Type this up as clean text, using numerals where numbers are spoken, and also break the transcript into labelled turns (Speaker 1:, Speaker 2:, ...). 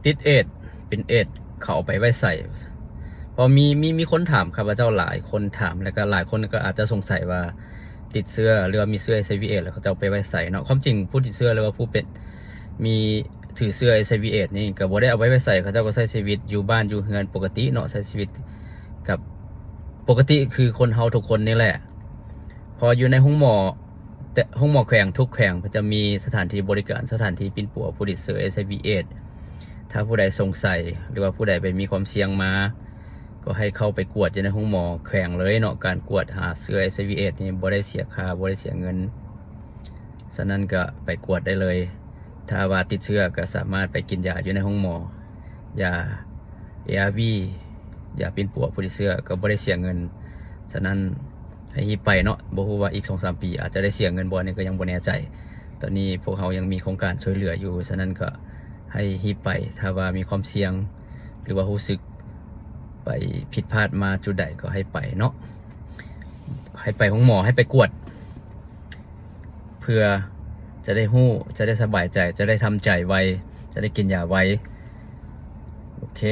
Speaker 1: ติดเอดเป็นเอดเขาเอาไปไว้ใส่พอมีคนถามครับว่าเจ้าหลายคนถามแล้วก็หลายคนก็อาจจะสงสัยว่าติดเสื้อหรือว่ามีเสื้อ HIV เอดแล้วเขาจะเอาไปไว้ใส่เนาะความจริงผู้ติดเสื้อหรือว่าผู้เป็นมีถือเสื้อ HIV เอดนี่ก็บ่ได้เอาไว้ใส่เขาเจ้าก็ใช้ชีวิตอยู่บ้านอยู่เฮือนปกติเนาะใช้ชีวิตกับปกติคือคนเฮาทุกคนนี่แหละพออยู่ในห้องหมอแต่ห้องหมอแขวงทุกแขวงจะมีสถานที่บริการสถานที่ปิ่นปัวผู้ติดเชื้อ HIV เอดส์ถ้าผู้ใดสงสัยหรือว่าผู้ใดไปมีความเสี่ยงมาก็ให้เข้าไปกวดอยู่ในห้องหมอแขวงเลยเนาะการกวดหาเชื้อ HIV เอดส์นี่บ่ได้เสียค่าบ่ได้เสียเงินฉะนั้นก็ไปกวดได้เลยถ้าว่าติดเชื้อก็สามารถไปกินยาอยู่ในห้องหมอยา ARV ยาปิ่นปัวผู้ติดเชื้อก็บ่ได้เสียเงินฉะนั้นให้รีบไปเนาะบ่ฮู้ว่าอีก 2-3 ปีอาจจะได้เสียเงินบ่นี่ก็ยังบ่แน่ใจตอนนี้พวกเรายังมีโครงการช่วยเหลืออยู่ฉะนั้นก็ให้รีบไปถ้าว่ามีความเสี่ยงหรือว่ารู้สึกไปผิดพลาดมาจุดใดก็ให้ไปเนาะให้ไปของหมอให้ไปกวดเพื่อจะได้ฮู้จะได้สบายใจจะได้ทำใจไวจะได้กินยาไวโอเค